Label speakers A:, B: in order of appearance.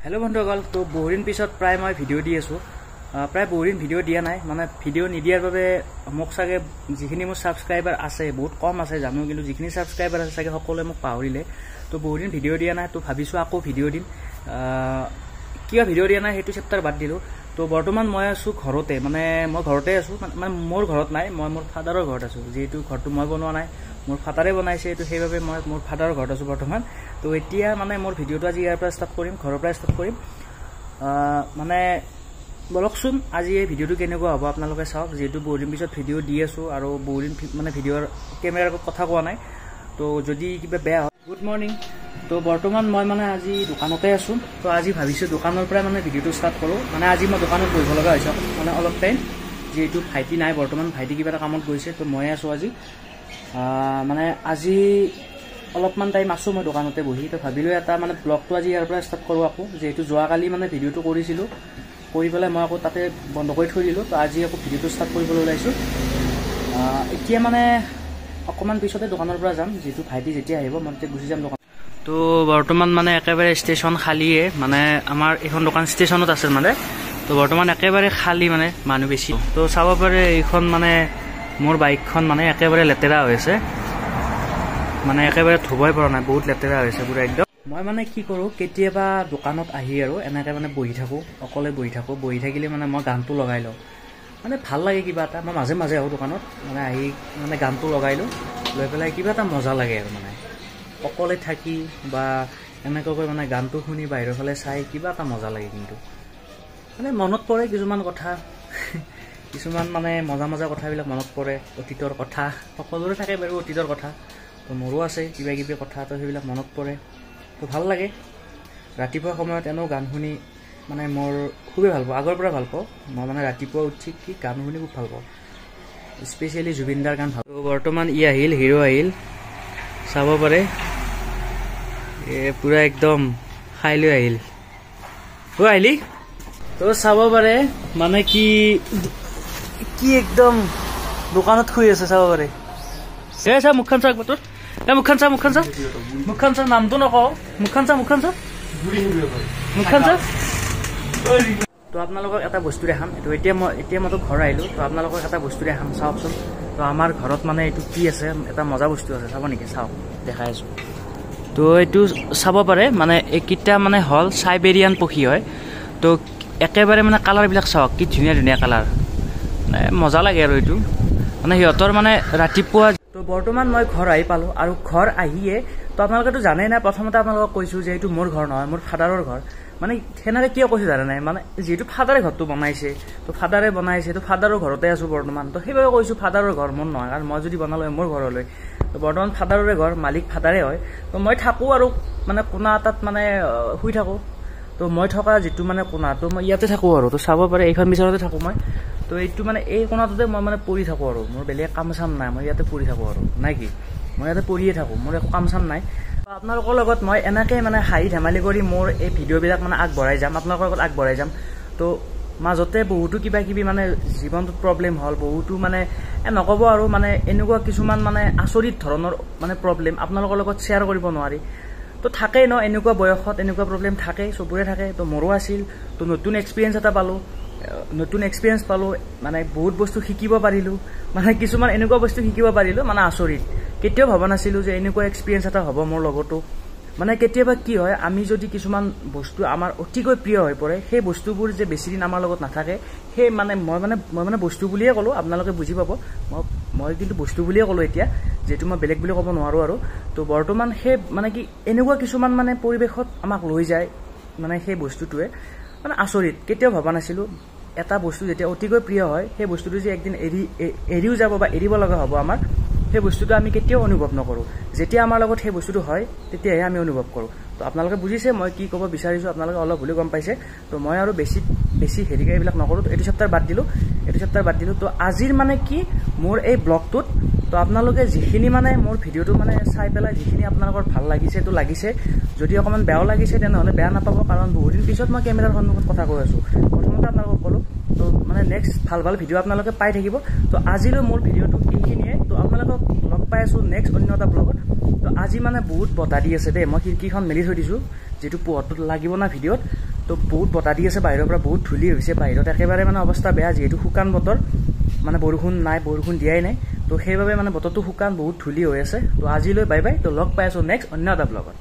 A: Hello बंधुगल तो बहुदिन पिछत प्राय मैं भिडिओ दी आसो प्राय बहुदिन भिडिओ दिया ना माने भिडिओ निदियार बारे मोक सागे जिखिनि मोर सबस्क्राइबार आछे बहुत कम आछे जानो किन्तु जिखिनि सबस्क्राइबार आछे सागे सकलोए मोक पाहरिले तो बहुदिन भिडिओ दिया ना तो भाबिसो आको भिडिओ दिम किया भिडिओ दिया ना हेतु चेप्टार बाद दिलो तो बर्तमान मैं आसो घरते माने मैं घरते आसो माने मोर घरत नाइ मैं मोर फादारर घरत आसो जेतु घरटु मैं बनवा नाइ मोर फादारे बनाइছে तो সেইভাবে मैं मोर फादारर घरत आसो बर्तमान तो एतिया माने मोर भिडिओটো আজি ইয়াৰ পৰা স্টাर्ट কৰিম ঘৰৰ পৰা স্টাर्ट কৰিম माने বলকচোন আজি এই ভিডিওটো কেনেকুৱা হ'ব আপোনালোকে চাওক যেটো বহুদিন পিছত ভিডিও দি আছো আৰু বহুদিন মানে ভিডিওৰ ক্যামেৰাৰ কথা কোৱা নাই তো যদি কিবা বেয়া গুড মৰ্নিং তো বৰ্তমান মই মানে আজি দোকানতে আছো তো আজি ভাবিছো দোকানৰ পৰা মানে ভিডিওটো স্টাर्ट কৰো মানে আজি মই দোকানত বহিব লগা হৈছে মানে অলপ টাইম যেটো ভাইটি নাই বৰ্তমান ভাইটি কিবা এটা কামত গৈছে তো মই আছো আজি মানে আজি অলপমান টাইম আছো মই দোকানতে বহি তো ভাবিলো এটা মানে ব্লগটো আজি ইয়াৰ পৰা স্টাर्ट কৰো আকো যেটো যোৱা কালি মানে ভিডিওটো কৰিছিলো কৰি পেলাই মই আকৌ তাতে বন্ধ কৰি থৈ দিলো তো আজি আকৌ ভিডিওটো স্টাर्ट কৰিবলৈ ওলাইছো এতিয়া মানে অকমান পিছতে দোকানৰ পৰা যাম যেটো ভাইটি যেতিয়া আহিব মই তে গুছি যাম দোকান তো বৰ্তমান মানে একেবাৰে ষ্টেচন খালিয়ে মানে আমাৰ এখন দোকান ষ্টেচনত আছে মানে তো বৰ্তমান একেবাৰে খালি মানে মানুহ বেছি তো চাব পাৰে এইখন মানে मोर बाइकखन माने एकेबारे लेतेरा होइसे माने एकेबारे धुबय পৰা নাই বহুত লেতেৰা হৈছে পুৰা একদম মই মানে কি কৰো কেতিয়াবা দোকানত আহি আৰু এনেকে মানে বহি থাকো অকলে বহি থাকিলে মানে মই গানটো লগাই লও মানে ভাল লাগে কিবা এটা মই মাজে মাজে আহো দোকানত মানে আহি মানে গানটো লগাই লও লৈ পেলাই কিবা এটা মজা লাগে আৰু মানে অকলে থাকি বা এনেকৈ মানে গানটো শুনি বাহিৰৰ ফালে চাই কিবা এটা মজা লাগে কিন্তু মানে মনত পৰে কিছুমান কথা কিছুমান মানে মজা মজা কথাবিলাক মনত পৰে অতীতৰ কথা সকলোৰে থাকে বাৰু অতীতৰ কথা তো মোৰো আছে কিবা কিবি কথা তো সেইবিলাক মনত পৰে তো ভাল লাগে ৰাতিপুৱা সময়ত এনো গান শুনি মানে মোৰ খুবেই ভাল পাওঁ আগৰ পৰা ভাল পাওঁ মই মানে ৰাতিপুৱা উঠি কি গান শুনি খুব ভাল পাওঁ স্পেশালি জুবিনদাৰ গান ভাল তো বৰ্তমান ই আহিল হিৰো আহিল চাব পাৰে এ পুৰা একদম খাই লৈ আহিল ও আহিলি তো চাব পাৰে মানে কি एकदम दुकानत खुई আছে চাব পাৰে এ চা মুখখান চা একবাৰ এ মুখখান চা নামটো নকও মুখখান চা তো আপোনালোকক এটা বস্তু দেখাম এটো এতিয়া মই তো ঘৰ আহিলো তো আপোনালোকক এটা বস্তু দেখাম চাওকচোন তো আমাৰ ঘৰত মানে এটো কি আছে এটা মজা বস্তু আছে চাব নেকি চাও দেখাই আছো তো এটো চাব পাৰে মানে একিটা মানে হল সাইবেৰিয়ান পক্ষী হয় তো একেবাৰে মানে কালাৰ বিলাক চাওক কি ধুনীয়া ধুনীয়া কালাৰ মজা লাগে আৰু এটো মানে হিয়তৰ মানে ৰাতিপুৱা তো বৰ্তমান মই ঘৰ আহি পালো আৰু ঘৰ আহিয়ে তো আপোনালোকেতো জানেই না প্ৰথমতে আপোনালোকক কৈছো যে এটো মোৰ ঘৰ নহয় মোৰ ফাদাৰৰ ঘৰ মানে হেনাৰে কিয় কৈছো জানে নাই মানে যেটো ফাদাৰে ঘৰটো বনাইছে তো ফাদাৰৰ ঘৰতে আছো বৰ্তমান তো সেইবাবে কৈছো ফাদাৰৰ ঘৰ মোৰ নহয় কাৰণ মই যদি বনালো মোৰ ঘৰলৈ তো বৰ্তমান ফাদাৰৰে ঘৰ মালিক ফাদাৰে হয় তো মই থাকো আৰু মানে কোনা তাত মানে শুই থাকো তো মই থকা যেটো মানে কোনা তো মই ইয়াতে থাকো আৰু তো চাব পাৰে এইখন বিচৰতে থাকো মই তো এইটো মানে এই কোণাটোতে মই মানে পৰি থাকো আৰু মোৰ বেলেগ কাম চাম নাই মই ইয়াতে পৰি থাকো আৰু নাই কি মই ইয়াতে পৰিয়ে থাকো মোৰ একো কাম চাম নাই আপোনালোকৰ লগত মই এনেকৈ মানে হাঁহি ধেমালি কৰি মোৰ এই ভিডিঅ'বিলাক মানে আগবঢ়াই যাম আপোনালোকৰ লগত আগবঢ়াই যাম তো মাজতে বহুতো কিবা কিবি মানে জীৱনটোত প্ৰব্লেম হল বহুতো মানে নকব আৰু মানে এনেকুৱা কিছুমান মানে আচৰিত ধৰণৰ মানে প্ৰব্লেম আপোনালোকৰ লগত শ্বেয়াৰ কৰিব নোৱাৰি তো থাকে ন এনেকুৱা বয়সত এনেকুৱা প্ৰব্লেম থাকে সবৰে থাকে তো মোৰো আছিল তো নতুন এক্সপেৰিয়েন্স এটা পালো নতুন এক্সপেৰিয়েন্স পালো মানে বহুত বস্তু শিকিব পাৰিলো মানে কিছুমান এনেকুৱা বস্তু শিকিব পাৰিলো মানে আচৰিত কেতিয়াও ভাবা নাছিলো যে এনেকুৱা এক্সপেৰিয়েন্স এটা হ'ব মোৰ লগতো মানে কেতিয়াবা কি হয় আমি যদি কিছুমান বস্তু আমাৰ অতিকৈ প্ৰিয় হৈ পৰে সেই বস্তুবোৰ যে বেছি দিন আমাৰ লগত নাথাকে সেই মানে মই মানে বস্তু বুলিয়ে ক'লো আপোনালোকে বুজি পাব মই কিন্তু বস্তু বুলিয়ে ক'লো এতিয়া যেটো মই বেলেগ বুলি ক'ব নোৱাৰো আৰু তো বৰ্তমান সেই মানে কি এনেকুৱা কিছুমান মানে পৰিবেশত আমাক লৈ যায় মানে সেই বস্তুটোৱে মানে আচৰিত কেতিয়াও ভাবা নাছিলো এটা বস্তু যেতিয়া অতিকৈ প্ৰিয় হয় সেই বস্তুটো যে একদিন এৰিও যাব বা এৰিব লগা হ'ব আমাৰ সেই বস্তুটো আমি কেতিয়াও অনুভৱ নকৰো যেতিয়া আমাৰ লগত সেই বস্তুটো হয় তেতিয়াহে আমি অনুভৱ কৰো তো আপোনালোকে বুজিছে মই কি ক'ব বিচাৰিছো আপোনালোকে অলপ ভুলি গম পাইছে তো মই আৰু বেছি হেৰিকে এইবিলাক নকৰো তো এইটো চেপ্টাৰ বাদ দিলো তো আজিৰ মানে কি মোৰ এই ব্লগটোত তো আপোনালোকে যিখিনি মানে মোৰ ভিডিওটো মানে চাই পেলাই যিখিনি আপোনালোকৰ ভাল লাগিছে তো লাগিছে যদি অকমান বেয়াও লাগিছে তেনেহলে বেয়া নাপাব কাৰণ বহুদিন পিছত মই কেমেৰাৰ সন্মুখত কথা কৈ আছো প্ৰথমতে আপোনালোকক ক'লো তো মানে নেক্সট ভাল ভিডিও আপোনালোকে পাই থাকিব তো আজিলৈ মোৰ ভিডিওটো এইখিনিয়ে তো আপোনালোকক লগ পাই আছো নেক্সট অন্য এটা ব্লগত তো আজি মানে বহুত বতাহ দি আছে দে মই খিৰকিখন মেলি থৈ দিছো যেটো পোহৰটো লাগিব না ভিডিওত তো বহুত বতাহ দি আছে বাহিৰৰ পৰা, বহুত ধূলি হৈছে বাহিৰত, একেবাৰে মানে অৱস্থা বেয়া, যিহেতু শুকান বতৰ, মানে বৰষুণ নাই, বৰষুণ দিয়াই নাই, তো সেইবাবে মানে বতৰটো শুকান, বহুত ধূলি হৈ আছে। তো আজিলৈ বাই বাই, তো লগ পাই আছোঁ নেক্সট অন্য এটা ব্লগত।